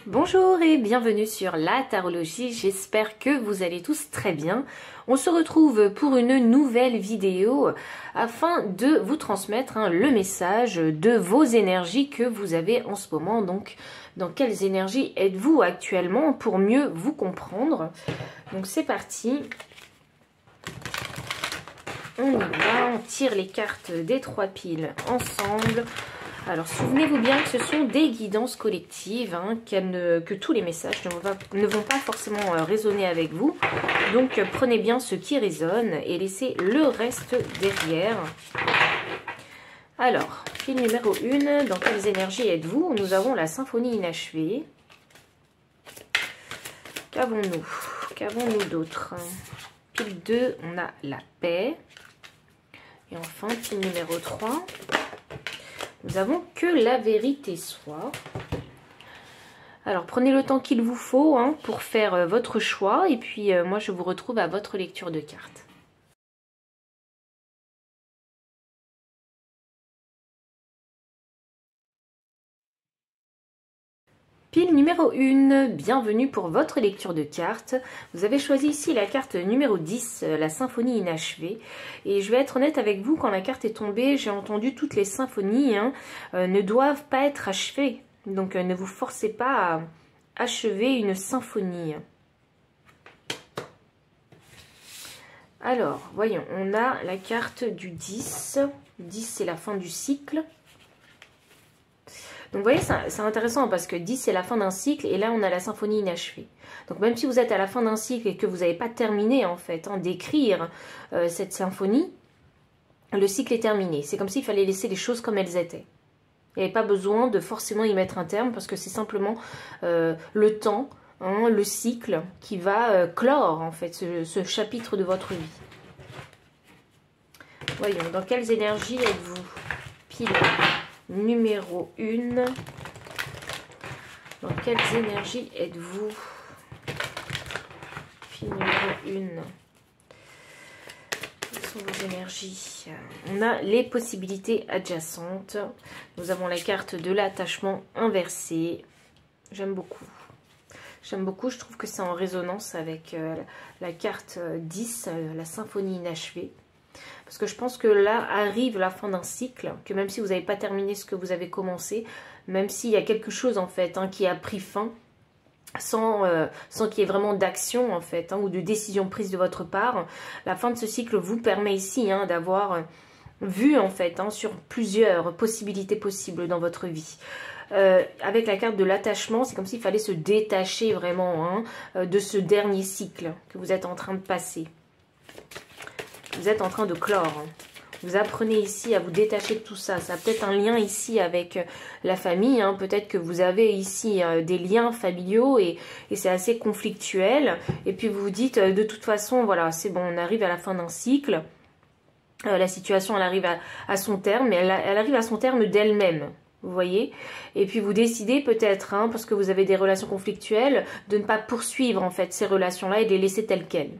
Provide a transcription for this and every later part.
Bonjour et bienvenue sur la tarologie, j'espère que vous allez tous très bien. On se retrouve pour une nouvelle vidéo afin de vous transmettre le message de vos énergies que vous avez en ce moment. Donc, dans quelles énergies êtes-vous actuellement pour mieux vous comprendre? Donc c'est parti. On y va, on tire les cartes des 3 piles ensemble. Alors, souvenez-vous bien que ce sont des guidances collectives, que tous les messages ne vont pas forcément résonner avec vous. Donc, prenez bien ce qui résonne et laissez le reste derrière. Alors, pile numéro 1, dans quelles énergies êtes-vous? Nous avons la symphonie inachevée. Qu'avons-nous? Qu'avons-nous d'autre? Pile 2, on a la paix. Et enfin, pile numéro 3. Nous avons que la vérité soit. Alors, prenez le temps qu'il vous faut pour faire votre choix. Et puis, moi, je vous retrouve à votre lecture de cartes. Pile numéro 1, bienvenue pour votre lecture de cartes. Vous avez choisi ici la carte numéro 10, la symphonie inachevée. Et je vais être honnête avec vous, quand la carte est tombée, j'ai entendu toutes les symphonies ne doivent pas être achevées. Donc ne vous forcez pas à achever une symphonie. Alors, voyons, on a la carte du 10. 10, c'est la fin du cycle. Donc vous voyez, c'est intéressant parce que 10 c'est la fin d'un cycle et là on a la symphonie inachevée. Donc même si vous êtes à la fin d'un cycle et que vous n'avez pas terminé en fait d'écrire cette symphonie, le cycle est terminé. C'est comme s'il fallait laisser les choses comme elles étaient. Il n'y avait pas besoin de forcément y mettre un terme parce que c'est simplement le temps, le cycle qui va clore en fait ce chapitre de votre vie. Voyons, dans quelles énergies êtes-vous? Pile numéro 1. Dans quelles énergies êtes-vous? Pile numéro 1. Quelles sont vos énergies? On a les possibilités adjacentes. Nous avons la carte de l'attachement inversé. J'aime beaucoup. J'aime beaucoup, je trouve que c'est en résonance avec la carte 10, la symphonie inachevée. Parce que je pense que là arrive la fin d'un cycle, que même si vous n'avez pas terminé ce que vous avez commencé, même s'il y a quelque chose en fait qui a pris fin, sans qu'il y ait vraiment d'action en fait, ou de décision prise de votre part, la fin de ce cycle vous permet ici d'avoir vu en fait sur plusieurs possibilités possibles dans votre vie. Avec la carte de l'attachement, c'est comme s'il fallait se détacher vraiment de ce dernier cycle que vous êtes en train de passer. Vous êtes en train de clore. Vous apprenez ici à vous détacher de tout ça. Ça a peut-être un lien ici avec la famille. Peut-être que vous avez ici des liens familiaux et c'est assez conflictuel. Et puis vous vous dites, de toute façon, voilà, c'est bon, on arrive à la fin d'un cycle. La situation, elle arrive à son terme, mais elle arrive à son terme d'elle-même. Vous voyez? Et puis vous décidez peut-être, parce que vous avez des relations conflictuelles, de ne pas poursuivre en fait ces relations-là et de les laisser telles quelles.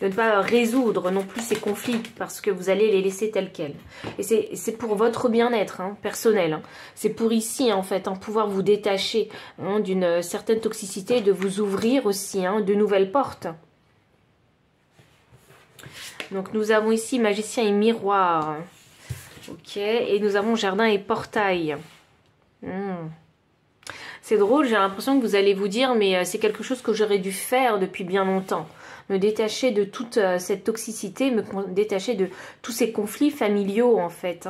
De ne pas résoudre non plus ces conflits parce que vous allez les laisser tels quels. Et c'est pour votre bien-être personnel. C'est pour ici, en fait, pouvoir vous détacher d'une certaine toxicité, de vous ouvrir aussi de nouvelles portes. Donc, nous avons ici magicien et miroir. Ok, et nous avons jardin et portail. C'est drôle, j'ai l'impression que vous allez vous dire, mais c'est quelque chose que j'aurais dû faire depuis bien longtemps. Me détacher de toute cette toxicité, me détacher de tous ces conflits familiaux en fait.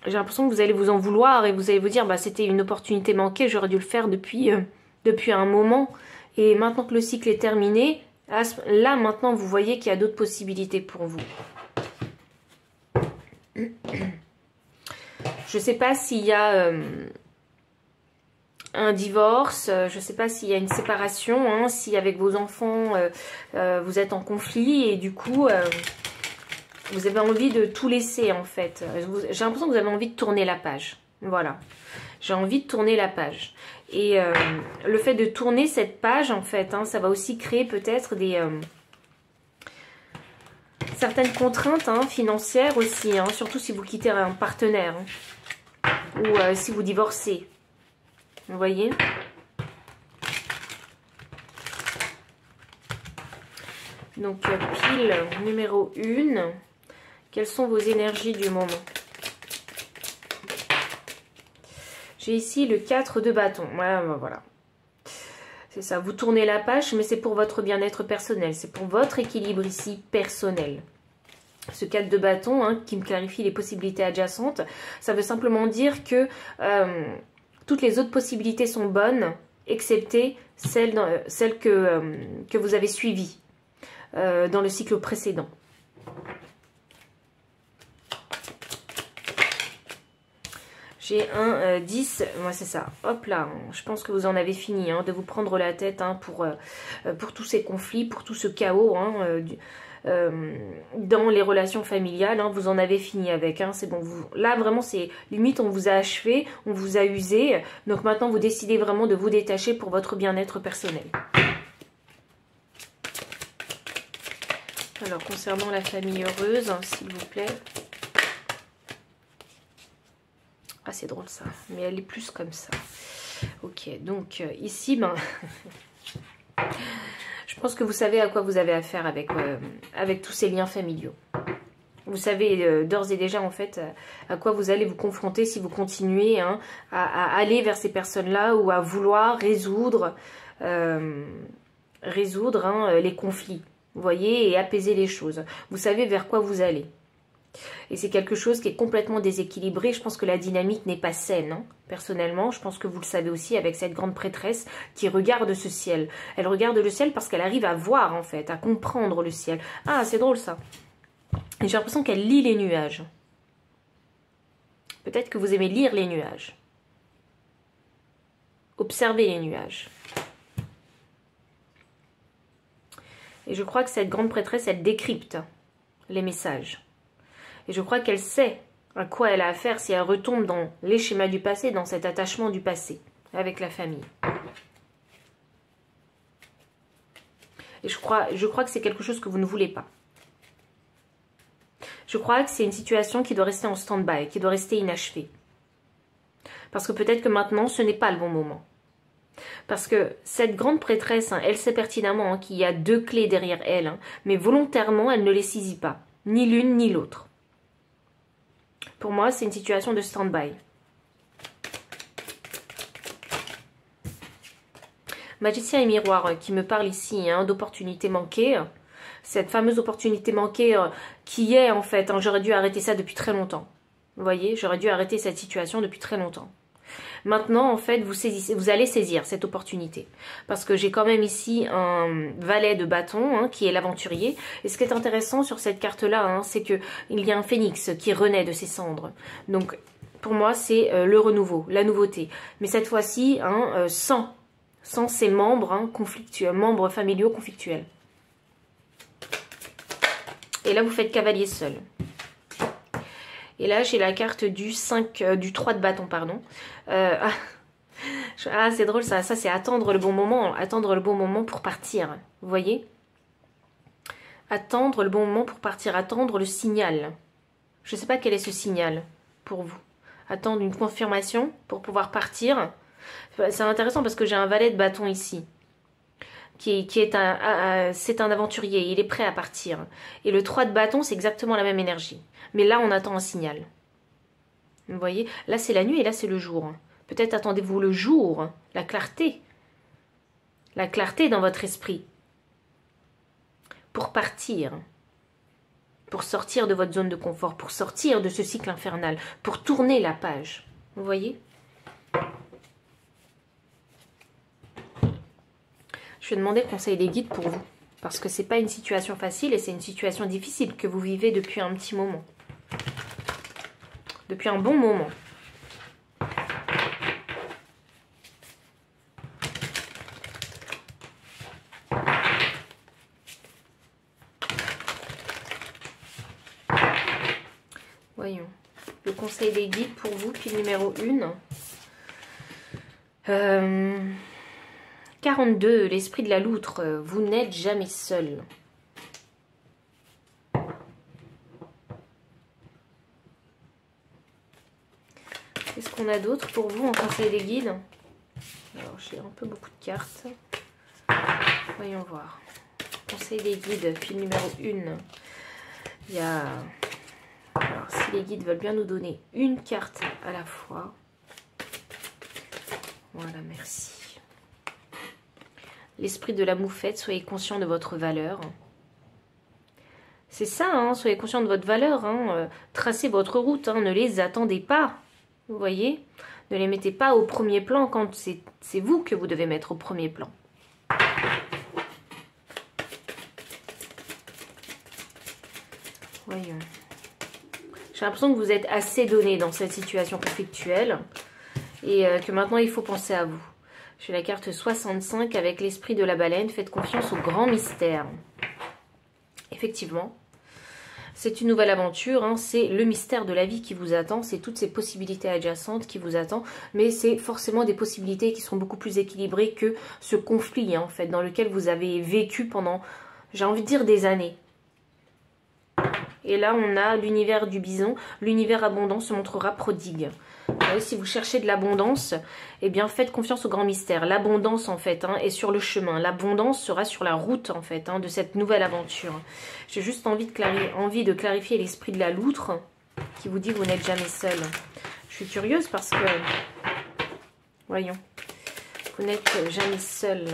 J'ai l'impression que vous allez vous en vouloir et vous allez vous dire, bah, c'était une opportunité manquée, j'aurais dû le faire depuis un moment. Et maintenant que le cycle est terminé, là maintenant vous voyez qu'il y a d'autres possibilités pour vous. Je ne sais pas s'il y a un divorce, je ne sais pas s'il y a une séparation, si avec vos enfants vous êtes en conflit et du coup vous avez envie de tout laisser en fait. J'ai l'impression que vous avez envie de tourner la page. Voilà, j'ai envie de tourner la page. Et le fait de tourner cette page en fait, ça va aussi créer peut-être des certaines contraintes financières aussi, surtout si vous quittez un partenaire. ou si vous divorcez. Vous voyez? Donc, pile numéro 1. Quelles sont vos énergies du moment? J'ai ici le 4 de bâton. Ouais, voilà. C'est ça, vous tournez la page, mais c'est pour votre bien-être personnel. C'est pour votre équilibre ici personnel. Ce 4 de bâton, hein, qui me clarifie les possibilités adjacentes, ça veut simplement dire que toutes les autres possibilités sont bonnes, excepté celles que vous avez suivies dans le cycle précédent. J'ai un 10, moi c'est ça, hop là, je pense que vous en avez fini hein, de vous prendre la tête hein, pour tous ces conflits, pour tout ce chaos hein, dans les relations familiales, hein, vous en avez fini avec, hein, c'est bon, là vraiment c'est limite on vous a achevé, on vous a usé, donc maintenant vous décidez vraiment de vous détacher pour votre bien-être personnel. Alors concernant la famille heureuse, hein, s'il vous plaît. Ah, c'est drôle ça, mais elle est plus comme ça. Ok, donc ici, ben, je pense que vous savez à quoi vous avez affaire avec tous ces liens familiaux. Vous savez d'ores et déjà en fait à quoi vous allez vous confronter si vous continuez hein, à aller vers ces personnes-là ou à vouloir résoudre les conflits, vous voyez, et apaiser les choses. Vous savez vers quoi vous allez. Et c'est quelque chose qui est complètement déséquilibré. Je pense que la dynamique n'est pas saine. Hein. Personnellement, je pense que vous le savez aussi avec cette grande prêtresse qui regarde ce ciel. Elle regarde le ciel parce qu'elle arrive à voir en fait, à comprendre le ciel. Ah, c'est drôle ça. Et j'ai l'impression qu'elle lit les nuages. Peut-être que vous aimez lire les nuages. Observer les nuages. Et je crois que cette grande prêtresse, elle décrypte les messages. Et je crois qu'elle sait à quoi elle a affaire si elle retombe dans les schémas du passé, dans cet attachement du passé avec la famille. Et je crois que c'est quelque chose que vous ne voulez pas. Je crois que c'est une situation qui doit rester en stand-by, qui doit rester inachevée. Parce que peut-être que maintenant, ce n'est pas le bon moment. Parce que cette grande prêtresse, hein, elle sait pertinemment hein, qu'il y a 2 clés derrière elle, hein, mais volontairement, elle ne les saisit pas. Ni l'une, ni l'autre. Pour moi, c'est une situation de stand-by. Magicien et miroir qui me parle ici hein, d'opportunités manquées. Cette fameuse opportunité manquée qui est en fait, hein, j'aurais dû arrêter ça depuis très longtemps. Vous voyez, j'aurais dû arrêter cette situation depuis très longtemps. Maintenant, en fait, vous allez saisir cette opportunité. Parce que j'ai quand même ici un valet de bâton, hein, qui est l'aventurier. Et ce qui est intéressant sur cette carte-là, hein, c'est qu'il y a un phénix qui renaît de ses cendres. Donc, pour moi, c'est le renouveau, la nouveauté. Mais cette fois-ci, hein, sans ses membres, hein, membres familiaux conflictuels. Et là, vous faites cavalier seul. Et là, j'ai la carte du 3 de bâton, pardon. Ah, c'est drôle, ça c'est attendre le bon moment. Attendre le bon moment pour partir. Vous voyez? Attendre le bon moment pour partir. Attendre le signal. Je ne sais pas quel est ce signal pour vous. Attendre une confirmation pour pouvoir partir. C'est intéressant parce que j'ai un valet de bâton ici. C'est un aventurier. Il est prêt à partir. Et le 3 de bâton, c'est exactement la même énergie. Mais là, on attend un signal. Vous voyez? Là, c'est la nuit et là, c'est le jour. Peut-être attendez-vous le jour, la clarté. La clarté dans votre esprit. Pour partir. Pour sortir de votre zone de confort. Pour sortir de ce cycle infernal. Pour tourner la page. Vous voyez? Je vais demander conseil des guides pour vous. Parce que c'est pas une situation facile et c'est une situation difficile que vous vivez depuis un petit moment. Depuis un bon moment. Voyons. Le conseil des guides pour vous, puis numéro 1. 42, l'esprit de la loutre. Vous n'êtes jamais seul. Qu'est-ce qu'on a d'autre pour vous en conseil des guides? Alors, j'ai un peu beaucoup de cartes. Voyons voir. Conseil des guides, fil numéro 1. Il y a... Alors, si les guides veulent bien nous donner une carte à la fois. Voilà, merci. L'esprit de la moufette, soyez conscient de votre valeur. C'est ça, hein, soyez conscient de votre valeur. Hein, tracez votre route, hein, ne les attendez pas. Vous voyez? Ne les mettez pas au premier plan quand c'est vous que vous devez mettre au premier plan. Voyons. J'ai l'impression que vous êtes assez donné dans cette situation conflictuelle et que maintenant il faut penser à vous. J'ai la carte 65 avec l'esprit de la baleine. Faites confiance au grand mystère. Effectivement, c'est une nouvelle aventure. Hein, c'est le mystère de la vie qui vous attend. C'est toutes ces possibilités adjacentes qui vous attendent. Mais c'est forcément des possibilités qui sont beaucoup plus équilibrées que ce conflit, hein, en fait, dans lequel vous avez vécu pendant, j'ai envie de dire, des années. Et là, on a l'univers du bison. L'univers abondant se montrera prodigue. Si vous cherchez de l'abondance, eh bien, faites confiance au grand mystère. L'abondance, en fait, hein, est sur le chemin. L'abondance sera sur la route, en fait, hein, de cette nouvelle aventure. J'ai juste envie de clarifier l'esprit de la loutre qui vous dit que vous n'êtes jamais seul. Je suis curieuse parce que, voyons, vous n'êtes jamais seul.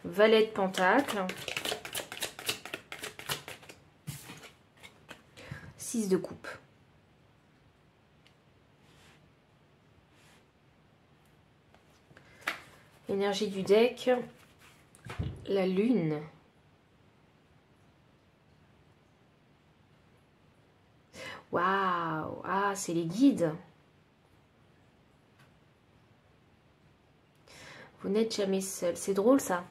Valet de Pentacle. 6 de coupe. Énergie du deck. La lune. Waouh! Ah, c'est les guides. Vous n'êtes jamais seul. C'est drôle, ça.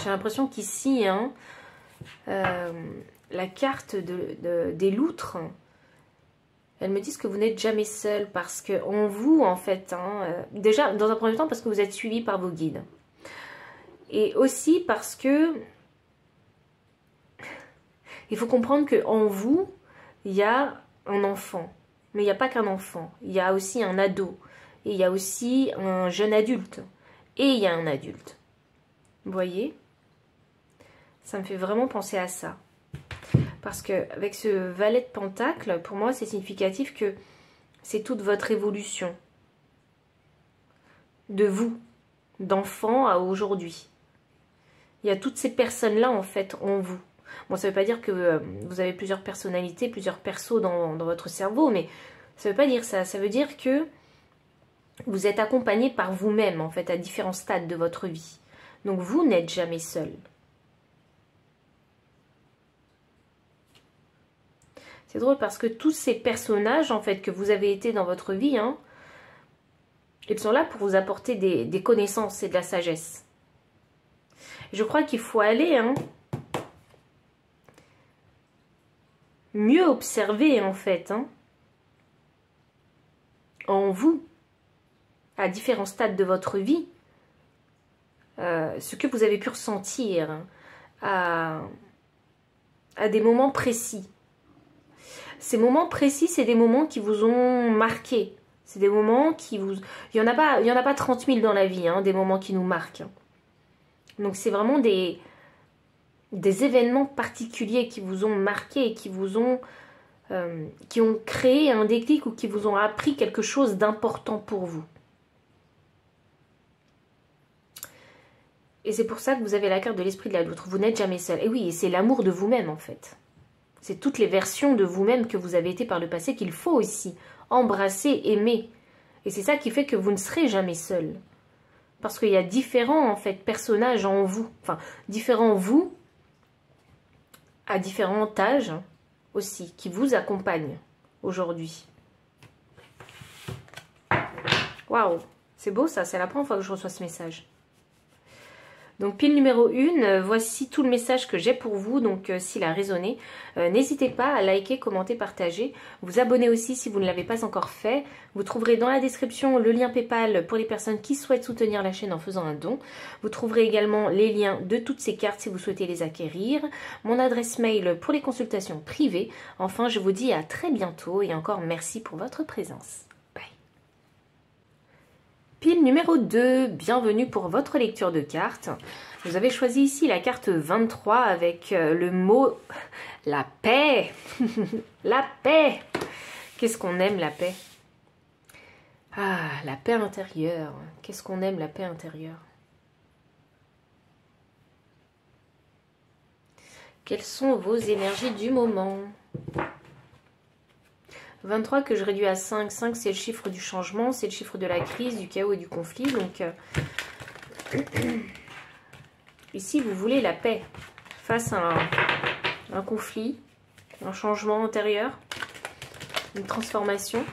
J'ai l'impression qu'ici, hein, la carte des loutres, elles me disent que vous n'êtes jamais seul parce que en vous, en fait, hein, déjà, dans un premier temps, parce que vous êtes suivi par vos guides. Et aussi parce que il faut comprendre qu'en vous, il y a un enfant. Mais il n'y a pas qu'un enfant. Il y a aussi un ado. Et il y a aussi un jeune adulte. Et il y a un adulte. Vous voyez? Ça me fait vraiment penser à ça. Parce qu'avec ce valet de pentacle, pour moi, c'est significatif que c'est toute votre évolution. De vous, d'enfant à aujourd'hui. Il y a toutes ces personnes-là, en fait, en vous. Bon, ça ne veut pas dire que vous avez plusieurs personnalités, plusieurs persos dans votre cerveau, mais ça ne veut pas dire ça. Ça veut dire que vous êtes accompagné par vous-même, en fait, à différents stades de votre vie. Donc, vous n'êtes jamais seul. C'est drôle parce que tous ces personnages, en fait, que vous avez été dans votre vie, hein, ils sont là pour vous apporter des connaissances et de la sagesse. Je crois qu'il faut aller, hein, mieux observer, en fait, hein, en vous, à différents stades de votre vie, ce que vous avez pu ressentir à des moments précis. Ces moments précis, c'est des moments qui vous ont marqué. C'est des moments qui vous... Il n'y en a pas 30 000 dans la vie, hein, des moments qui nous marquent. Donc c'est vraiment des événements particuliers qui vous ont marqué et qui vous ont... qui ont créé un déclic ou qui vous ont appris quelque chose d'important pour vous. Et c'est pour ça que vous avez la carte de l'esprit de la loutre. Vous n'êtes jamais seul. Et oui, c'est l'amour de vous-même, en fait. C'est toutes les versions de vous-même que vous avez été par le passé qu'il faut aussi embrasser, aimer. Et c'est ça qui fait que vous ne serez jamais seul. Parce qu'il y a différents, en fait, personnages en vous. Enfin, différents vous, à différents âges aussi, qui vous accompagnent aujourd'hui. Waouh, c'est beau ça, c'est la première fois que je reçois ce message. Donc pile numéro 1, voici tout le message que j'ai pour vous, donc s'il a résonné, n'hésitez pas à liker, commenter, partager, vous abonner aussi si vous ne l'avez pas encore fait. Vous trouverez dans la description le lien PayPal pour les personnes qui souhaitent soutenir la chaîne en faisant un don. Vous trouverez également les liens de toutes ces cartes si vous souhaitez les acquérir, mon adresse mail pour les consultations privées. Enfin, je vous dis à très bientôt et encore merci pour votre présence. Bye. Pile numéro 2, bienvenue pour votre lecture de cartes. Vous avez choisi ici la carte 23 avec le mot la paix. La paix. Qu'est-ce qu'on aime la paix? Ah, la paix intérieure. Qu'est-ce qu'on aime la paix intérieure? Quelles sont vos énergies du moment? 23 que je réduis à 5. 5 c'est le chiffre du changement, c'est le chiffre de la crise, du chaos et du conflit. Donc ici vous voulez la paix face à un conflit, un changement intérieur, une transformation.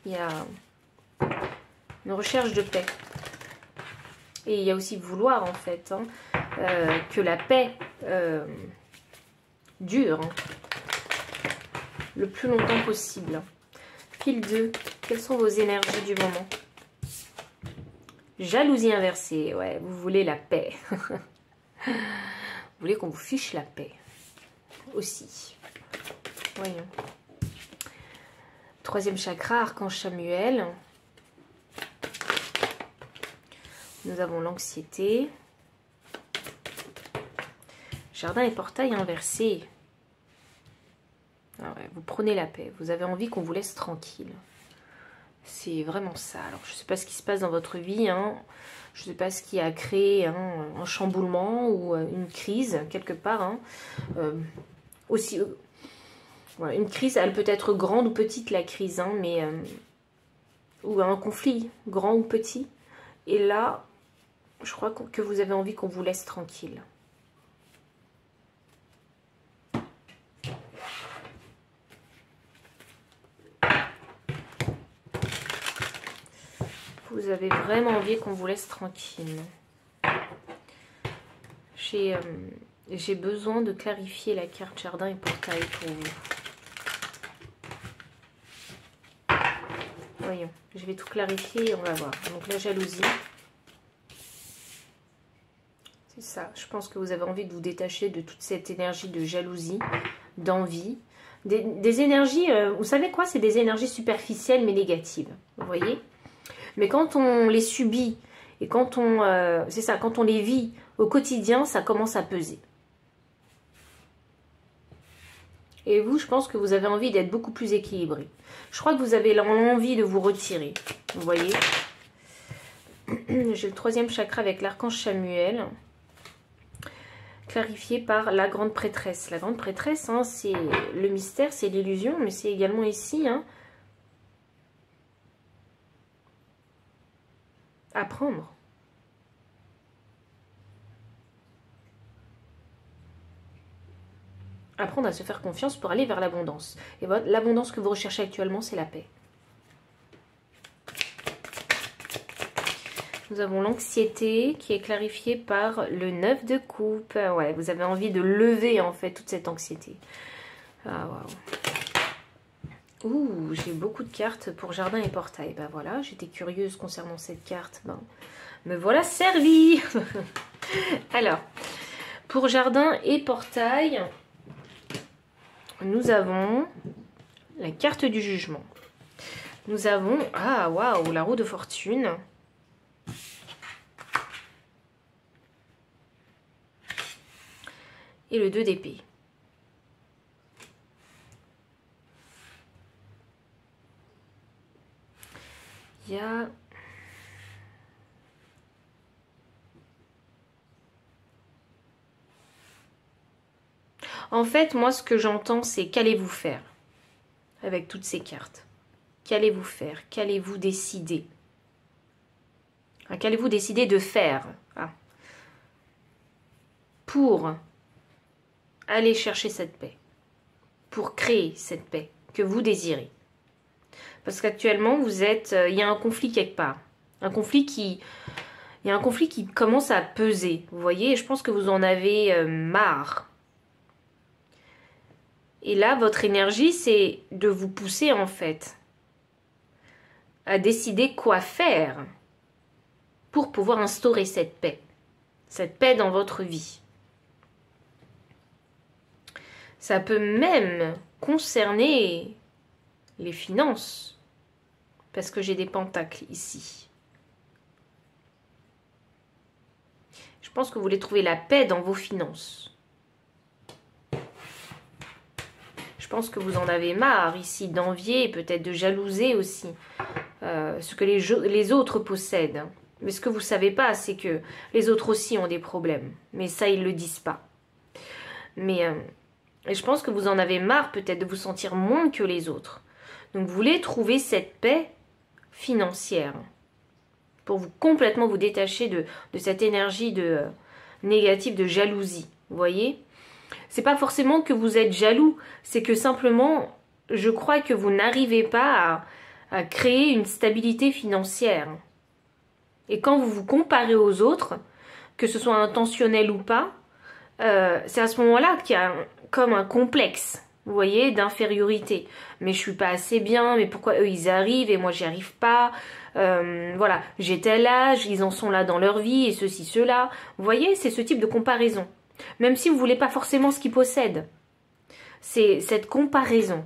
Il y a une recherche de paix. Et il y a aussi vouloir en fait que la paix dure le plus longtemps possible. Pile 2, quelles sont vos énergies du moment? Jalousie inversée, ouais, vous voulez la paix. Vous voulez qu'on vous fiche la paix aussi. Voyons. Troisième chakra, archange Samuel. Nous avons l'anxiété. Jardin et portail inversé. Ah ouais, vous prenez la paix, vous avez envie qu'on vous laisse tranquille. C'est vraiment ça. Alors, je ne sais pas ce qui se passe dans votre vie, hein. Je ne sais pas ce qui a créé un chamboulement ou une crise, quelque part. Hein. Aussi, ouais, une crise, elle peut être grande ou petite, la crise, hein, mais ou un conflit, grand ou petit. Et là, je crois que vous avez envie qu'on vous laisse tranquille. Vous avez vraiment envie qu'on vous laisse tranquille. J'ai besoin de clarifier la carte jardin et portail pour vous. Voyons, je vais tout clarifier et on va voir. Donc la jalousie. C'est ça, je pense que vous avez envie de vous détacher de toute cette énergie de jalousie, d'envie. Des énergies, vous savez quoi? C'est des énergies superficielles mais négatives. Vous voyez? Mais quand on les subit et quand on, c'est ça, quand on les vit au quotidien, ça commence à peser. Et vous, je pense que vous avez envie d'être beaucoup plus équilibré. Je crois que vous avez l'envie de vous retirer. Vous voyez? J'ai le troisième chakra avec l'archange Samuel, clarifié par la grande prêtresse. La grande prêtresse, hein, c'est le mystère, c'est l'illusion, mais c'est également ici, hein, apprendre. Apprendre à se faire confiance pour aller vers l'abondance. Et l'abondance que vous recherchez actuellement, c'est la paix. Nous avons l'anxiété qui est clarifiée par le 9 de coupe. Ouais, vous avez envie de lever en fait toute cette anxiété. Ah waouh. Ouh, j'ai beaucoup de cartes pour jardin et portail. Ben voilà, j'étais curieuse concernant cette carte. Ben, me voilà servie. Alors, pour jardin et portail, nous avons la carte du jugement. Nous avons, ah waouh, la roue de fortune. Et le 2 d'épée. Il y a... En fait, moi, ce que j'entends, c'est qu'allez-vous faire avec toutes ces cartes? Qu'allez-vous faire? Qu'allez-vous décider? Qu'allez-vous décider de faire pour aller chercher cette paix? Pour créer cette paix que vous désirez? Parce qu'actuellement, vous êtes... il y a un conflit quelque part. Un conflit qui... Il Il y a un conflit qui commence à peser, vous voyez, et je pense que vous en avez marre. Et là, votre énergie, c'est de vous pousser, en fait, à décider quoi faire pour pouvoir instaurer cette paix dans votre vie. Ça peut même concerner les finances, parce que j'ai des pentacles ici. Je pense que vous voulez trouver la paix dans vos finances. Je pense que vous en avez marre ici d'envier, peut-être de jalouser aussi ce que les autres possèdent. Mais ce que vous ne savez pas, c'est que les autres aussi ont des problèmes. Mais ça, ils ne le disent pas. Mais je pense que vous en avez marre peut-être de vous sentir moins que les autres. Donc vous voulez trouver cette paix financière pour vous complètement vous détacher de cette énergie négative de jalousie. Vous voyez? C'est pas forcément que vous êtes jaloux, c'est que simplement, je crois que vous n'arrivez pas à créer une stabilité financière. Et quand vous vous comparez aux autres, que ce soit intentionnel ou pas, c'est à ce moment-là qu'il y a comme un complexe, vous voyez, d'infériorité. Mais je suis pas assez bien, mais pourquoi eux ils arrivent et moi j'y arrive pas, voilà, j'ai tel âge, ils en sont là dans leur vie et ceci, cela. Vous voyez, c'est ce type de comparaison. Même si vous voulez pas forcément ce qu'ils possèdent. C'est cette comparaison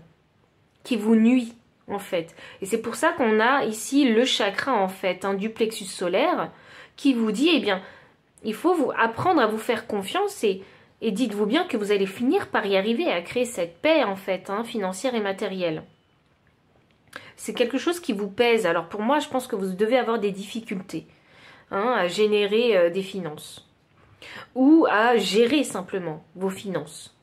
qui vous nuit, en fait. Et c'est pour ça qu'on a ici le chakra, en fait, du plexus solaire, qui vous dit, eh bien, il faut vous apprendre à vous faire confiance et dites-vous bien que vous allez finir par y arriver à créer cette paix, en fait, financière et matérielle. C'est quelque chose qui vous pèse. Alors pour moi, je pense que vous devez avoir des difficultés à générer des finances. Ou à gérer simplement vos finances.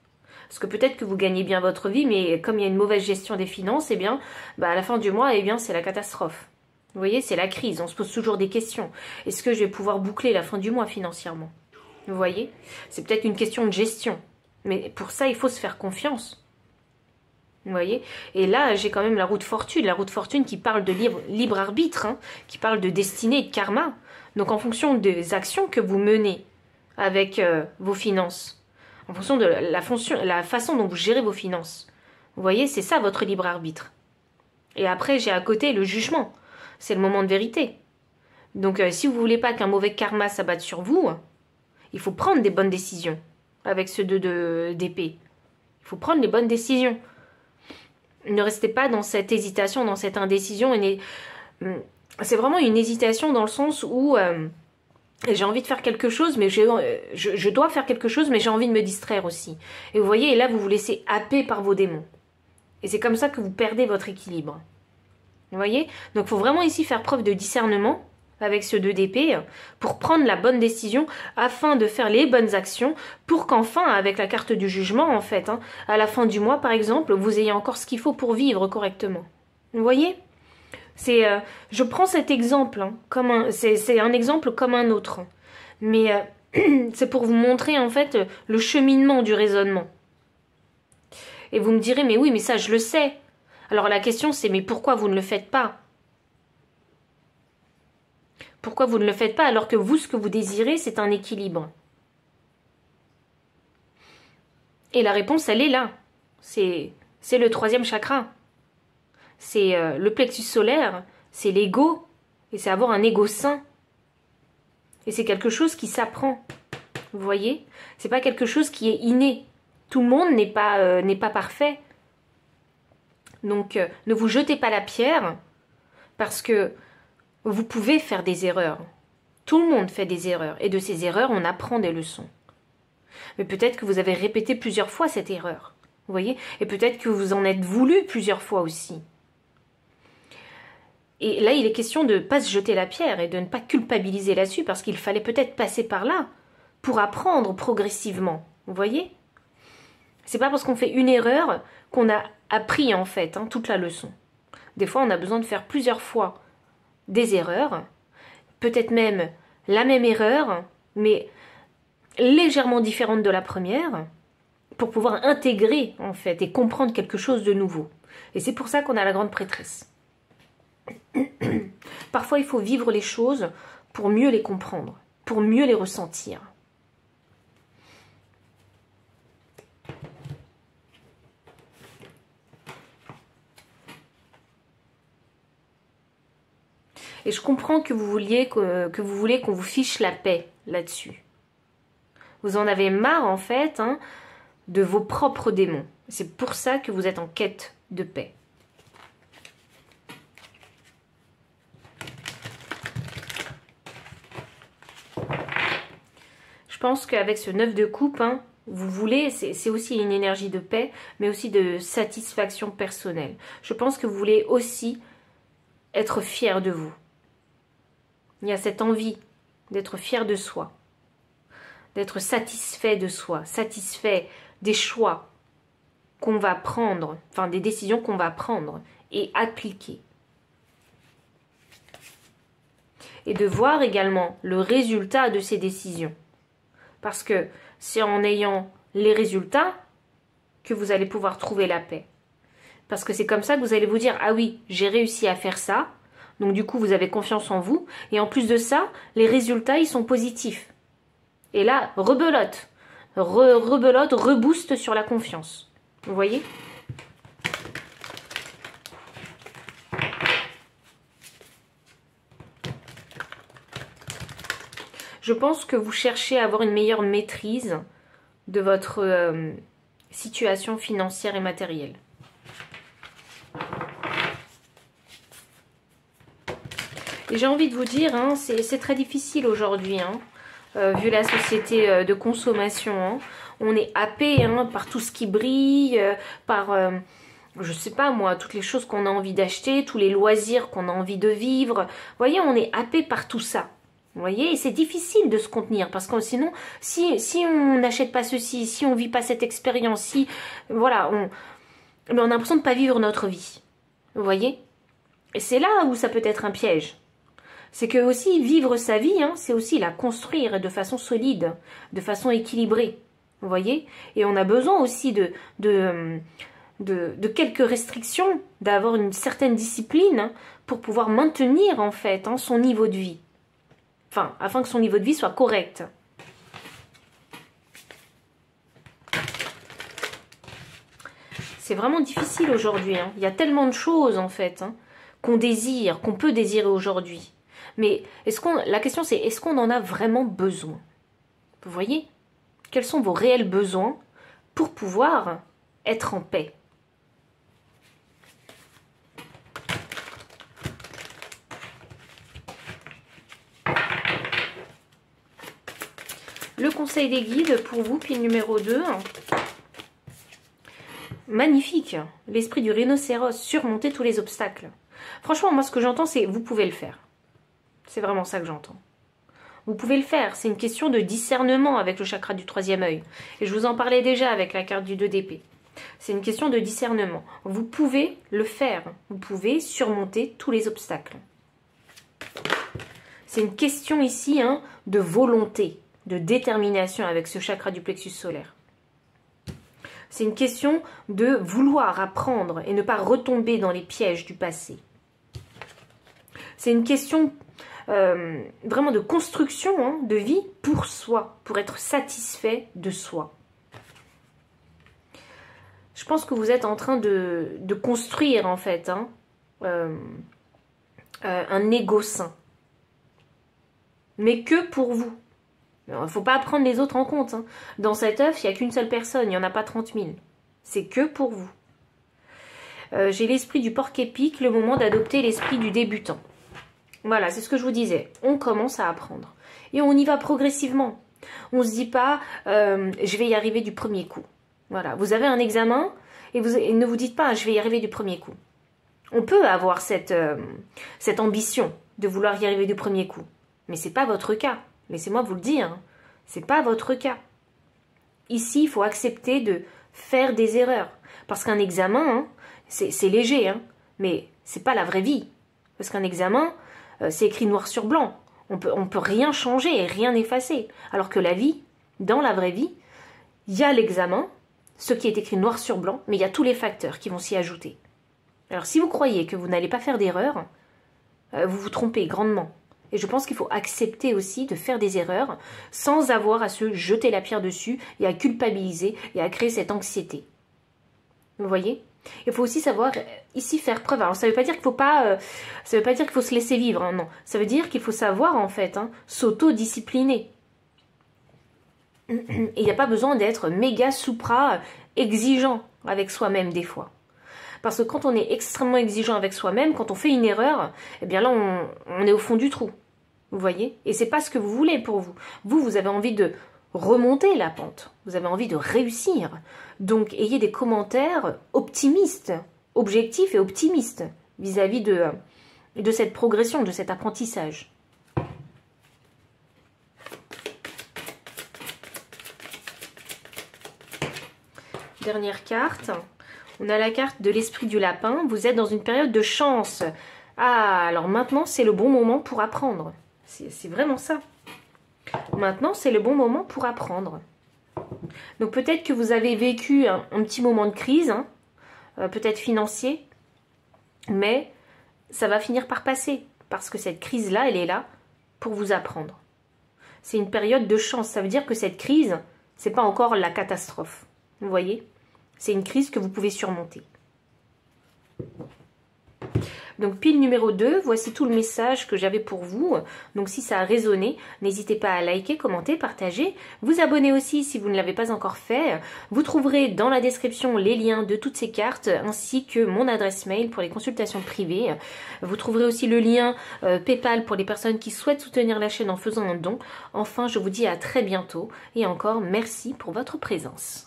Parce que peut-être que vous gagnez bien votre vie, mais comme il y a une mauvaise gestion des finances, eh bien, à la fin du mois, eh bien, c'est la catastrophe. Vous voyez, c'est la crise, on se pose toujours des questions. Est-ce que je vais pouvoir boucler la fin du mois financièrement? Vous voyez? C'est peut-être une question de gestion. Mais pour ça, il faut se faire confiance. Vous voyez? Et là, j'ai quand même la roue de fortune qui parle de libre arbitre, qui parle de destinée et de karma. Donc en fonction des actions que vous menez, avec vos finances, en fonction de la façon dont vous gérez vos finances. Vous voyez, c'est ça votre libre arbitre. Et après, j'ai à côté le jugement. C'est le moment de vérité. Donc, si vous ne voulez pas qu'un mauvais karma s'abatte sur vous, il faut prendre des bonnes décisions avec ce 2 d'épée. Il faut prendre les bonnes décisions. Ne restez pas dans cette hésitation, dans cette indécision. C'est vraiment une hésitation dans le sens où... j'ai envie de faire quelque chose, mais je dois faire quelque chose, mais j'ai envie de me distraire aussi. Et vous voyez, et là, vous vous laissez happer par vos démons. Et c'est comme ça que vous perdez votre équilibre. Vous voyez? Donc, il faut vraiment ici faire preuve de discernement avec ce 2 d'épée pour prendre la bonne décision afin de faire les bonnes actions pour qu'enfin, avec la carte du jugement, en fait, à la fin du mois, par exemple, vous ayez encore ce qu'il faut pour vivre correctement. Vous voyez? Je prends cet exemple, c'est un exemple comme un autre. Mais c'est pour vous montrer en fait le cheminement du raisonnement. Et vous me direz, mais oui, mais ça je le sais. Alors la question c'est, mais pourquoi vous ne le faites pas? Pourquoi vous ne le faites pas alors que vous, ce que vous désirez, c'est un équilibre? Et la réponse, elle est là. C'est le 3e chakra. C'est le plexus solaire, c'est l'ego, et c'est avoir un ego sain. Et c'est quelque chose qui s'apprend. Vous voyez? C'est pas quelque chose qui est inné. Tout le monde n'est pas parfait. Donc, ne vous jetez pas la pierre, parce que vous pouvez faire des erreurs. Tout le monde fait des erreurs, et de ces erreurs, on apprend des leçons. Mais peut-être que vous avez répété plusieurs fois cette erreur. Vous voyez? Et peut-être que vous en êtes voulu plusieurs fois aussi. Et là, il est question de ne pas se jeter la pierre et de ne pas culpabiliser là-dessus parce qu'il fallait peut-être passer par là pour apprendre progressivement. Vous voyez? C'est pas parce qu'on fait une erreur qu'on a appris en fait toute la leçon. Des fois, on a besoin de faire plusieurs fois des erreurs, peut-être même la même erreur, mais légèrement différente de la première, pour pouvoir intégrer en fait et comprendre quelque chose de nouveau. Et c'est pour ça qu'on a la grande prêtresse. Parfois, il faut vivre les choses pour mieux les comprendre, pour mieux les ressentir. Et je comprends que vous voulez qu'on vous fiche la paix là-dessus. Vous en avez marre, en fait, hein, de vos propres démons. C'est pour ça que vous êtes en quête de paix. Je pense qu'avec ce 9 de coupe, hein, vous voulez, c'est aussi une énergie de paix, mais aussi de satisfaction personnelle. Je pense que vous voulez aussi être fier de vous. Il y a cette envie d'être fier de soi, d'être satisfait de soi, satisfait des choix qu'on va prendre, enfin des décisions qu'on va prendre et appliquer. Et de voir également le résultat de ces décisions. Parce que c'est en ayant les résultats que vous allez pouvoir trouver la paix. Parce que c'est comme ça que vous allez vous dire, ah oui, j'ai réussi à faire ça. Donc du coup, vous avez confiance en vous. Et en plus de ça, les résultats, ils sont positifs. Et là, rebelote. Rebelote, rebooste sur la confiance. Vous voyez ? Je pense que vous cherchez à avoir une meilleure maîtrise de votre situation financière et matérielle. Et j'ai envie de vous dire, hein, c'est très difficile aujourd'hui, hein, vu la société de consommation. Hein, on est happé hein, par tout ce qui brille, par, je sais pas moi, toutes les choses qu'on a envie d'acheter, tous les loisirs qu'on a envie de vivre. Vous voyez, on est happé par tout ça. Vous voyez, et c'est difficile de se contenir parce que sinon, si on n'achète pas ceci, si on vit pas cette expérience, si, voilà, on a l'impression de ne pas vivre notre vie. Vous voyez? Et c'est là où ça peut être un piège. C'est que aussi vivre sa vie, hein, c'est aussi la construire de façon solide, de façon équilibrée. Vous voyez? Et on a besoin aussi de quelques restrictions, d'avoir une certaine discipline hein, pour pouvoir maintenir en fait hein, son niveau de vie. Enfin, afin que son niveau de vie soit correct. C'est vraiment difficile aujourd'hui. Hein. Il y a tellement de choses en fait hein, qu'on désire, qu'on peut désirer aujourd'hui. Mais la question c'est, est-ce qu'on en a vraiment besoin? Vous voyez? Quels sont vos réels besoins pour pouvoir être en paix? Le conseil des guides pour vous, pile numéro 2. Magnifique. L'esprit du rhinocéros, surmonter tous les obstacles. Franchement, moi, ce que j'entends, c'est vous pouvez le faire. C'est vraiment ça que j'entends. Vous pouvez le faire. C'est une question de discernement avec le chakra du 3e œil. Et je vous en parlais déjà avec la carte du 2 d'épée. C'est une question de discernement. Vous pouvez le faire. Vous pouvez surmonter tous les obstacles. C'est une question ici hein, de volonté, de détermination avec ce chakra du plexus solaire. C'est une question de vouloir apprendre et ne pas retomber dans les pièges du passé. C'est une question vraiment de construction hein, de vie pour soi, pour être satisfait de soi. Je pense que vous êtes en train de construire en fait hein, un ego sain. Mais que pour vous. Il ne faut pas prendre les autres en compte. Hein. Dans cet œuf, il n'y a qu'une seule personne, il n'y en a pas 30 000. C'est que pour vous. J'ai l'esprit du porc épic, le moment d'adopter l'esprit du débutant. Voilà, c'est ce que je vous disais. On commence à apprendre. Et on y va progressivement. On ne se dit pas, je vais y arriver du premier coup. Voilà, vous avez un examen et ne vous dites pas, je vais y arriver du premier coup. On peut avoir cette ambition de vouloir y arriver du premier coup. Mais ce n'est pas votre cas. Laissez-moi vous le dire. Hein. Ce n'est pas votre cas. Ici, il faut accepter de faire des erreurs. Parce qu'un examen, hein, c'est léger. Hein, mais ce n'est pas la vraie vie. Parce qu'un examen, c'est écrit noir sur blanc. On peut rien changer et rien effacer. Alors que la vie, dans la vraie vie, il y a l'examen, ce qui est écrit noir sur blanc, mais il y a tous les facteurs qui vont s'y ajouter. Alors si vous croyez que vous n'allez pas faire d'erreur, vous vous trompez grandement. Et je pense qu'il faut accepter aussi de faire des erreurs sans avoir à se jeter la pierre dessus et à culpabiliser et à créer cette anxiété. Vous voyez? Il faut aussi savoir ici faire preuve. Alors ça ne veut pas dire qu'il faut pas, ça veut pas dire qu'il faut se laisser vivre, hein, non. Ça veut dire qu'il faut savoir en fait, hein, s'auto-discipliner. Et il n'y a pas besoin d'être méga supra exigeant avec soi-même des fois. Parce que quand on est extrêmement exigeant avec soi-même, quand on fait une erreur, eh bien là on est au fond du trou. Vous voyez? Et c'est pas ce que vous voulez pour vous. Vous avez envie de remonter la pente. Vous avez envie de réussir. Donc, ayez des commentaires optimistes, objectifs et optimistes vis-à-vis de cette progression, de cet apprentissage. Dernière carte. On a la carte de l'esprit du lapin. Vous êtes dans une période de chance. Ah, alors maintenant, c'est le bon moment pour apprendre. C'est vraiment ça. Maintenant, c'est le bon moment pour apprendre. Donc peut-être que vous avez vécu un petit moment de crise, hein, peut-être financier, mais ça va finir par passer, parce que cette crise-là, elle est là pour vous apprendre. C'est une période de chance, ça veut dire que cette crise, c'est pas encore la catastrophe. Vous voyez? C'est une crise que vous pouvez surmonter. Donc pile numéro 2, voici tout le message que j'avais pour vous. Donc si ça a résonné, n'hésitez pas à liker, commenter, partager. Vous abonner aussi si vous ne l'avez pas encore fait. Vous trouverez dans la description les liens de toutes ces cartes ainsi que mon adresse mail pour les consultations privées. Vous trouverez aussi le lien PayPal pour les personnes qui souhaitent soutenir la chaîne en faisant un don. Enfin, je vous dis à très bientôt et encore merci pour votre présence.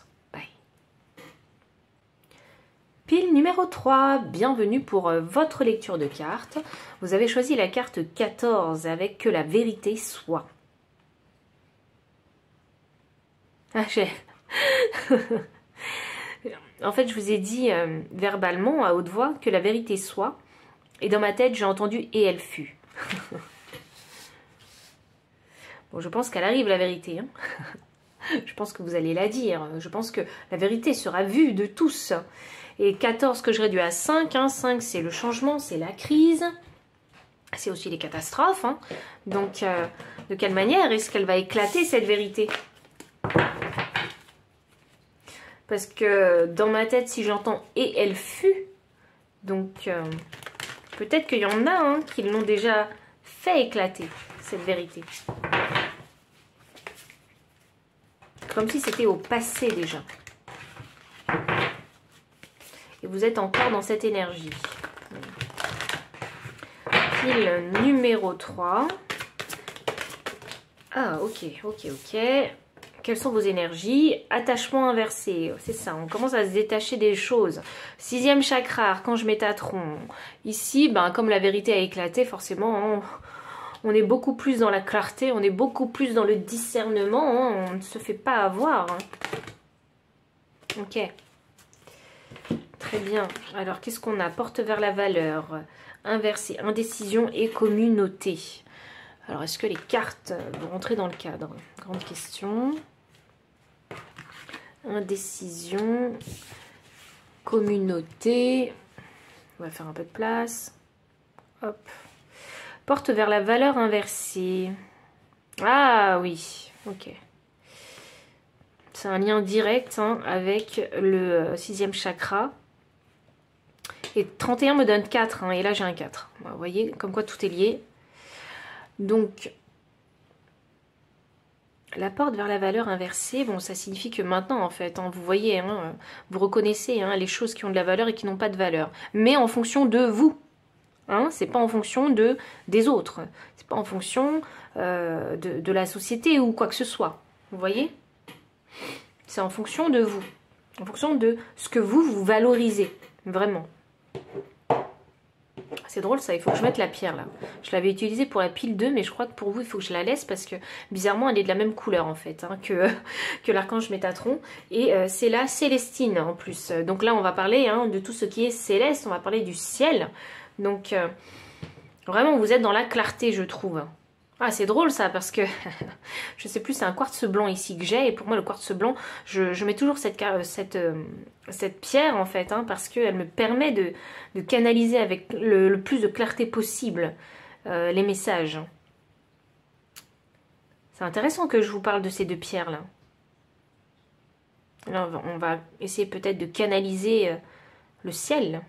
Pile numéro 3, bienvenue pour votre lecture de cartes. Vous avez choisi la carte 14 avec que la vérité soit. Ah, en fait, je vous ai dit verbalement, à haute voix, que la vérité soit. Et dans ma tête, j'ai entendu « et elle fut ». Bon, je pense qu'elle arrive, la vérité. Hein. Je pense que vous allez la dire. Je pense que la vérité sera vue de tous. Et 14 que je réduis à 5. Hein. 5, c'est le changement, c'est la crise. C'est aussi les catastrophes. Hein. Donc, de quelle manière est-ce qu'elle va éclater, cette vérité? Parce que dans ma tête, si j'entends « et elle fut », donc peut-être qu'il y en a hein, qui l'ont déjà fait éclater, cette vérité. Comme si c'était au passé déjà. Et vous êtes encore dans cette énergie. Pile numéro 3. Ah, ok. Quelles sont vos énergies? Attachement inversé, c'est ça, on commence à se détacher des choses. 6e chakra, archange Métatron. Ici, ben, comme la vérité a éclaté, forcément, on est beaucoup plus dans la clarté, on est beaucoup plus dans le discernement, hein, on ne se fait pas avoir. Hein. Ok. Très bien. Alors, qu'est-ce qu'on a? Porte vers la valeur, inversé, indécision et communauté. Alors, est-ce que les cartes vont rentrer dans le cadre? Grande question. Indécision, communauté. On va faire un peu de place. Hop. Porte vers la valeur inversée. Ah oui, ok. C'est un lien direct hein, avec le 6e chakra. Et 31 me donne 4, hein, et là j'ai un 4. Vous voyez, comme quoi tout est lié. Donc, la porte vers la valeur inversée, bon, ça signifie que maintenant, en fait, hein, vous voyez, hein, vous reconnaissez hein, les choses qui ont de la valeur et qui n'ont pas de valeur. Mais en fonction de vous. Hein, c'est pas en fonction des autres. C'est pas en fonction de la société ou quoi que ce soit. Vous voyez? C'est en fonction de vous. En fonction de ce que vous valorisez. Vraiment. C'est drôle ça, il faut que je mette la pierre là. Je l'avais utilisée pour la pile 2, mais je crois que pour vous, il faut que je la laisse parce que bizarrement, elle est de la même couleur en fait hein, que l'archange Métatron. Et c'est la Célestine en plus. Donc là, on va parler hein, de tout ce qui est céleste, on va parler du ciel. Donc, vraiment, vous êtes dans la clarté, je trouve. Ah, c'est drôle ça, parce que, je sais plus, c'est un quartz blanc ici que j'ai. Et pour moi, le quartz blanc, je mets toujours cette pierre, en fait, hein, parce qu'elle me permet de canaliser avec le plus de clarté possible les messages. C'est intéressant que je vous parle de ces deux pierres-là. Là, on va essayer peut-être de canaliser le ciel.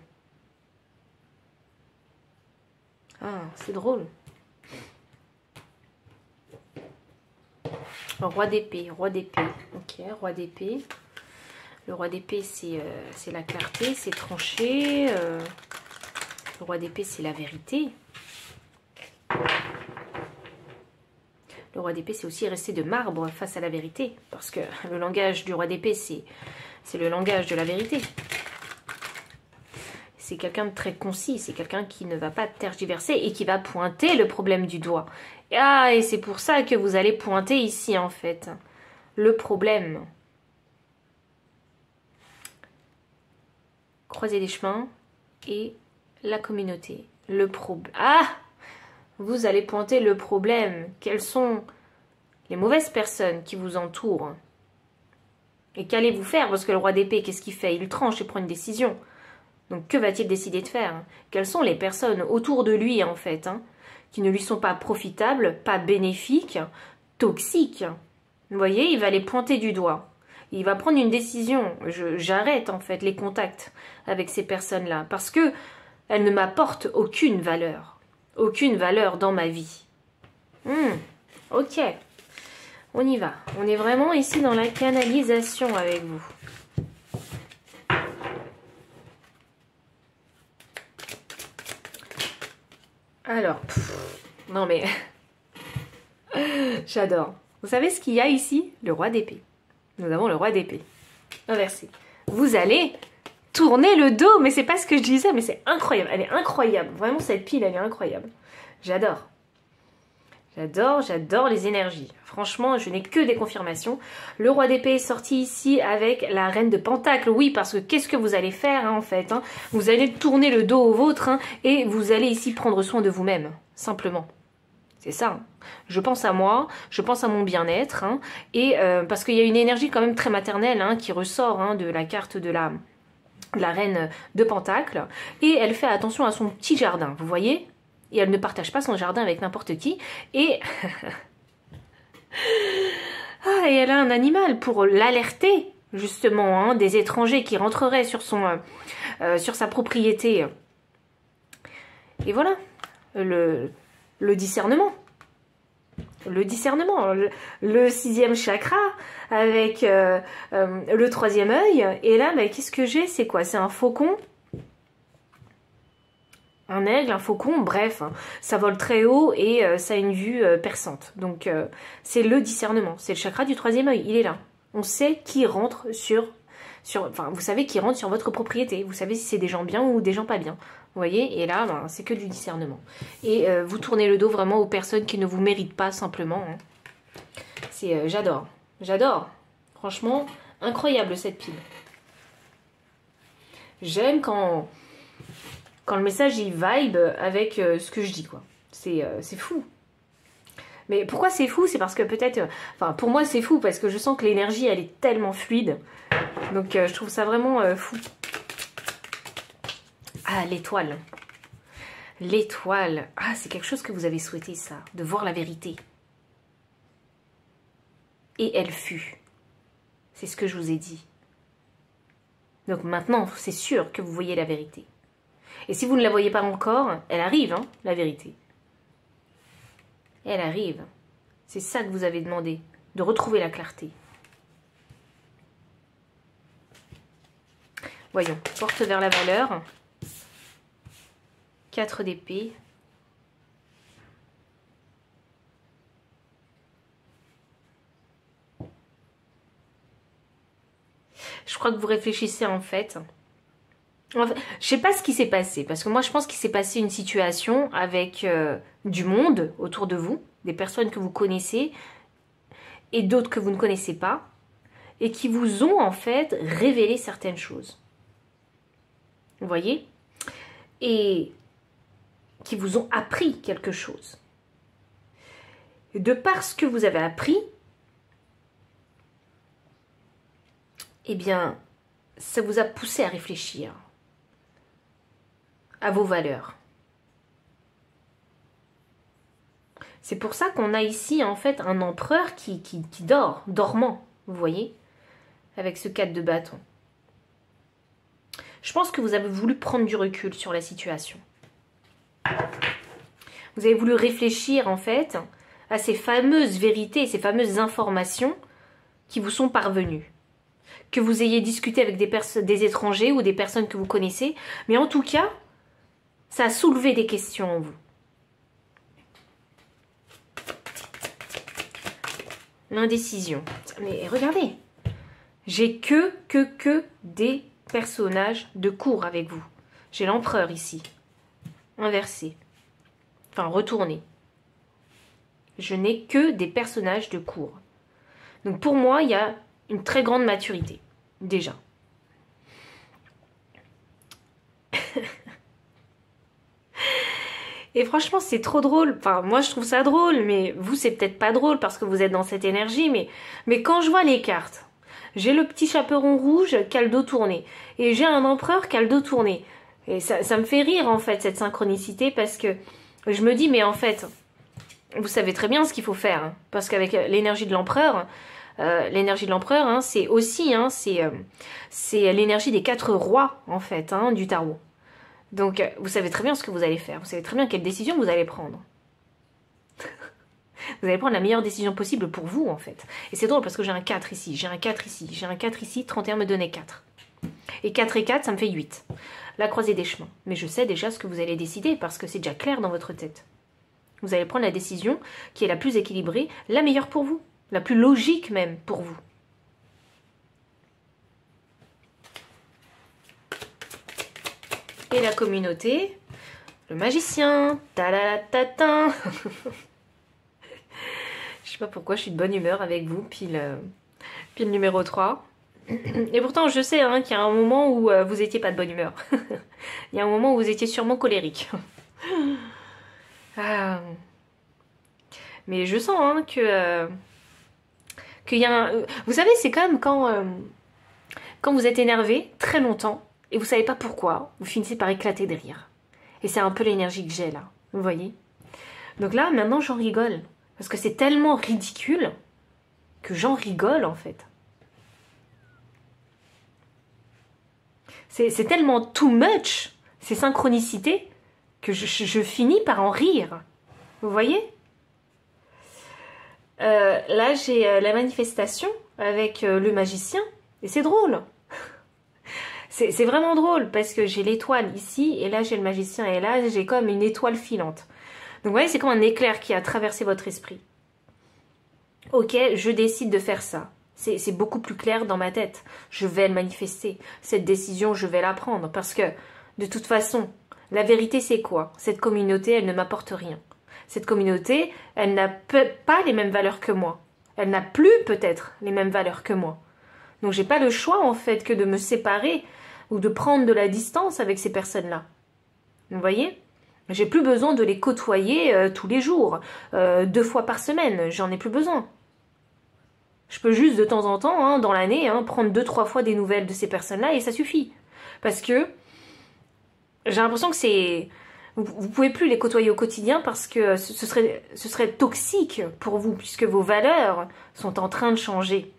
Ah, c'est drôle. Roi d'épée, roi d'épée. Ok, roi d'épée. Le roi d'épée, c'est la clarté, c'est tranché. Le roi d'épée, c'est la vérité. Le roi d'épée, c'est aussi rester de marbre face à la vérité. Parce que le langage du roi d'épée, c'est le langage de la vérité. C'est quelqu'un de très concis, c'est quelqu'un qui ne va pas tergiverser et qui va pointer le problème du doigt. Ah, et c'est pour ça que vous allez pointer ici, en fait. Le problème. Croiser des chemins et la communauté. Le problème. Ah! Vous allez pointer le problème. Quelles sont les mauvaises personnes qui vous entourent? Et qu'allez-vous faire? Parce que le roi d'épée, qu'est-ce qu'il fait? Il tranche et prend une décision. Donc que va-t-il décider de faire? Quelles sont les personnes autour de lui, en fait, qui ne lui sont pas profitables, pas bénéfiques, toxiques? Vous voyez, il va les pointer du doigt. Il va prendre une décision. J'arrête, en fait, les contacts avec ces personnes-là. Parce que elles ne m'apportent aucune valeur. Aucune valeur dans ma vie. Ok. On y va. On est vraiment ici dans la canalisation avec vous. Alors, non mais, j'adore. Vous savez ce qu'il y a ici? Le roi d'épée. Nous avons le roi d'épée. Inversé. Vous allez tourner le dos, mais c'est pas ce que je disais, mais c'est incroyable. Elle est incroyable. Vraiment, cette pile, elle est incroyable. J'adore. J'adore les énergies. Franchement, je n'ai que des confirmations. Le roi d'épée est sorti ici avec la reine de pentacle. Oui, parce que qu'est-ce que vous allez faire, en fait, Vous allez tourner le dos au vôtre, et vous allez ici prendre soin de vous-même, simplement. C'est ça. Je pense à moi, je pense à mon bien-être, et parce qu'il y a une énergie quand même très maternelle qui ressort de la carte de la reine de pentacle, et elle fait attention à son petit jardin, vous voyez? Et elle ne partage pas son jardin avec n'importe qui. Et... et elle a un animal pour l'alerter, justement, des étrangers qui rentreraient sur sa propriété. Et voilà, le discernement. Le discernement. Le 6e chakra avec le 3e œil. Et là, qu'est-ce que j'ai? C'est quoi? C'est un faucon? Un aigle, un faucon, bref, ça vole très haut et ça a une vue perçante. Donc c'est le discernement, c'est le chakra du 3e œil, il est là. On sait qui rentre enfin, vous savez qui rentre sur votre propriété, vous savez si c'est des gens bien ou des gens pas bien. Vous voyez, et là, c'est que du discernement. Et vous tournez le dos vraiment aux personnes qui ne vous méritent pas simplement. C'est, j'adore, j'adore. Franchement, incroyable cette pile. J'aime quand le message il vibe avec ce que je dis, quoi. C'est fou. Mais pourquoi c'est fou? C'est parce que peut-être... Enfin, pour moi, c'est fou parce que je sens que l'énergie, elle est tellement fluide. Donc, je trouve ça vraiment fou. Ah, l'étoile. L'étoile. Ah, c'est quelque chose que vous avez souhaité, ça. De voir la vérité. Et elle fut. C'est ce que je vous ai dit. Donc maintenant, c'est sûr que vous voyez la vérité. Et si vous ne la voyez pas encore, elle arrive, la vérité. Elle arrive. C'est ça que vous avez demandé, de retrouver la clarté. Voyons, porte vers la valeur. 4 d'épée. Je crois que vous réfléchissez en fait. Je ne sais pas ce qui s'est passé, parce que moi je pense qu'il s'est passé une situation avec du monde autour de vous, des personnes que vous connaissez et d'autres que vous ne connaissez pas, et qui vous ont en fait révélé certaines choses. Vous voyez? Et qui vous ont appris quelque chose. Et de par ce que vous avez appris, eh bien, ça vous a poussé à réfléchir à vos valeurs. C'est pour ça qu'on a ici en fait un empereur qui dort, dormant, vous voyez, avec ce 4 de bâton. Je pense que vous avez voulu prendre du recul sur la situation. Vous avez voulu réfléchir en fait à ces fameuses vérités, ces fameuses informations qui vous sont parvenues. Que vous ayez discuté avec des étrangers ou des personnes que vous connaissez, mais en tout cas, ça a soulevé des questions en vous. L'indécision. Mais regardez, j'ai que des personnages de cour avec vous. J'ai l'empereur ici, inversé, enfin retourné. Je n'ai que des personnages de cour. Donc pour moi, il y a une très grande maturité, déjà. Et franchement, c'est trop drôle. Enfin, moi, je trouve ça drôle, mais vous, c'est peut-être pas drôle parce que vous êtes dans cette énergie. Mais quand je vois les cartes, j'ai le petit chaperon rouge qui a le dos tourné. Et j'ai un empereur qui a le dos tourné. Et ça me fait rire, en fait, cette synchronicité, parce que je me dis, mais en fait, vous savez très bien ce qu'il faut faire. Hein, parce qu'avec l'énergie de l'empereur, c'est aussi, c'est l'énergie des 4 rois, en fait, hein, du tarot. Donc, vous savez très bien ce que vous allez faire. Vous savez très bien quelle décision vous allez prendre. Vous allez prendre la meilleure décision possible pour vous, en fait. Et c'est drôle parce que j'ai un 4 ici, j'ai un 4 ici, j'ai un 4 ici, 31 me donnait 4. Et 4 et 4, ça me fait 8. La croisée des chemins. Mais je sais déjà ce que vous allez décider parce que c'est déjà clair dans votre tête. Vous allez prendre la décision qui est la plus équilibrée, la meilleure pour vous. La plus logique même pour vous. Et la communauté, le magicien, ta-la-la-ta-ta. Je sais pas pourquoi je suis de bonne humeur avec vous, pile numéro 3. Et pourtant, je sais hein, qu'il y a un moment où vous étiez pas de bonne humeur. Il y a un moment où vous étiez sûrement colérique. Ah. Mais je sens hein, qu'il y a un... Vous savez, c'est comme quand vous êtes énervé très longtemps, et vous savez pas pourquoi, vous finissez par éclater de rire. Et c'est un peu l'énergie que j'ai là, vous voyez. Donc là, maintenant, j'en rigole. Parce que c'est tellement ridicule que j'en rigole, en fait. C'est tellement too much, ces synchronicités, que je finis par en rire. Vous voyez? Là, j'ai la manifestation avec le magicien, et c'est drôle. C'est vraiment drôle parce que j'ai l'étoile ici et là j'ai le magicien et là j'ai comme une étoile filante. Donc vous voyez, c'est comme un éclair qui a traversé votre esprit. Ok, je décide de faire ça. C'est beaucoup plus clair dans ma tête. Je vais le manifester. Cette décision, je vais la prendre parce que de toute façon, la vérité c'est quoi? Cette communauté, elle ne m'apporte rien. Cette communauté, elle n'a pas les mêmes valeurs que moi. Elle n'a plus peut-être les mêmes valeurs que moi. Donc j'ai pas le choix en fait que de me séparer ou de prendre de la distance avec ces personnes-là. Vous voyez? J'ai plus besoin de les côtoyer tous les jours, 2 fois par semaine, j'en ai plus besoin. Je peux juste de temps en temps, hein, dans l'année, hein, prendre 2-3 fois des nouvelles de ces personnes-là et ça suffit. Parce que j'ai l'impression que c'est... Vous pouvez plus les côtoyer au quotidien parce que ce serait toxique pour vous puisque vos valeurs sont en train de changer.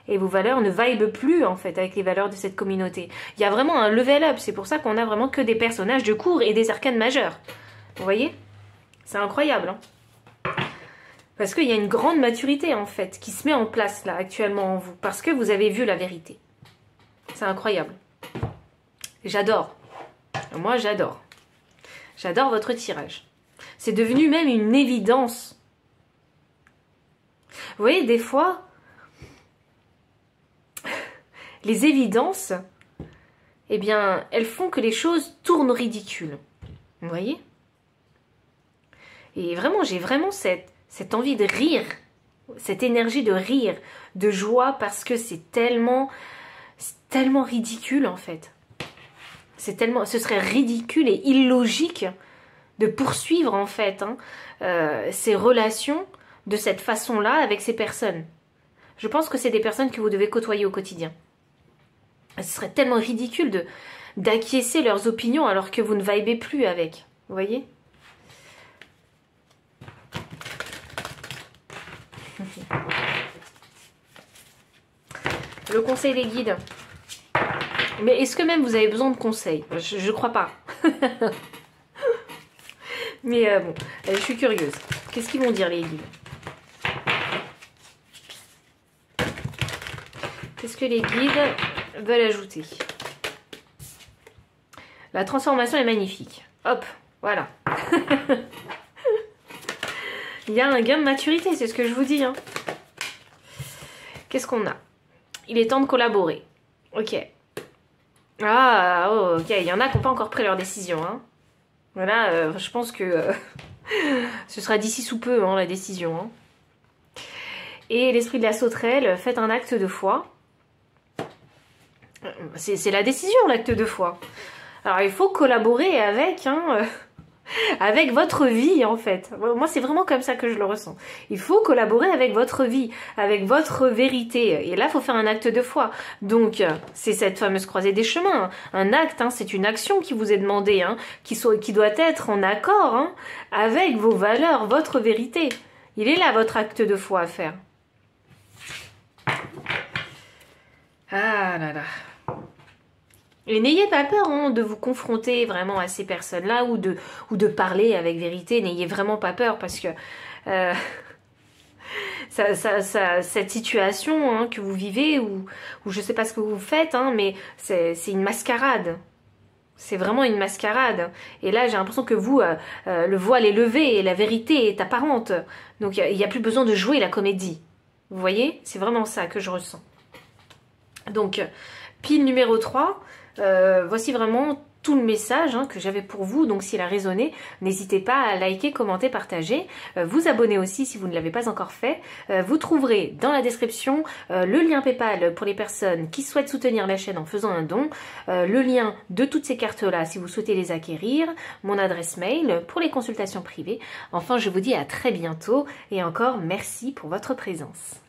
Et vos valeurs ne vibent plus, en fait, avec les valeurs de cette communauté. Il y a vraiment un level up. C'est pour ça qu'on a vraiment que des personnages de cour et des arcanes majeurs. Vous voyez? C'est incroyable, hein? Parce qu'il y a une grande maturité, en fait, qui se met en place, là, actuellement, en vous. Parce que vous avez vu la vérité. C'est incroyable. J'adore. Moi, j'adore. J'adore votre tirage. C'est devenu même une évidence. Vous voyez, des fois... Les évidences, eh bien, elles font que les choses tournent ridicules. Vous voyez? Et vraiment, j'ai vraiment cette envie de rire, cette énergie de rire, de joie, parce que c'est tellement ridicule, en fait. Ce serait ridicule et illogique de poursuivre, en fait, hein, ces relations de cette façon-là avec ces personnes. Je pense que c'est des personnes que vous devez côtoyer au quotidien. Ce serait tellement ridicule d'acquiescer leurs opinions alors que vous ne vibez plus avec. Vous voyez? le conseil des guides. Mais est-ce que même vous avez besoin de conseils? Je crois pas. Mais bon, je suis curieuse. Qu'est-ce qu'ils vont dire les guides? Qu'est-ce que les guides veulent ajouter? La transformation est magnifique. Hop, voilà. Il y a un gain de maturité, c'est ce que je vous dis. Hein. Qu'est-ce qu'on a? Il est temps de collaborer. Ok. Ah, oh, ok. Il y en a qui n'ont pas encore pris leur décision. Hein. Voilà, je pense que ce sera d'ici sous peu, hein, la décision. Hein. Et l'esprit de la sauterelle, faites un acte de foi. C'est la décision, l'acte de foi. Alors, il faut collaborer avec, hein, avec votre vie, en fait. Moi, c'est vraiment comme ça que je le ressens. Il faut collaborer avec votre vie, avec votre vérité. Et là, il faut faire un acte de foi. Donc, c'est cette fameuse croisée des chemins. Un acte, hein, c'est une action qui vous est demandée, hein, qui doit être en accord hein, avec vos valeurs, votre vérité. Il est là, votre acte de foi à faire. Ah là là. Et n'ayez pas peur hein, de vous confronter vraiment à ces personnes-là ou de parler avec vérité. N'ayez vraiment pas peur parce que cette situation hein, que vous vivez ou je ne sais pas ce que vous faites, hein, mais c'est une mascarade. C'est vraiment une mascarade. Et là, j'ai l'impression que vous, le voile est levé et la vérité est apparente. Donc, il n'y a plus besoin de jouer la comédie. Vous voyez? C'est vraiment ça que je ressens. Donc, pile numéro 3, voici vraiment tout le message hein, que j'avais pour vous. Donc, s'il a résonné, n'hésitez pas à liker, commenter, partager. Vous abonner aussi si vous ne l'avez pas encore fait. Vous trouverez dans la description le lien PayPal pour les personnes qui souhaitent soutenir la chaîne en faisant un don. Le lien de toutes ces cartes-là si vous souhaitez les acquérir. Mon adresse mail pour les consultations privées. Enfin, je vous dis à très bientôt et encore merci pour votre présence.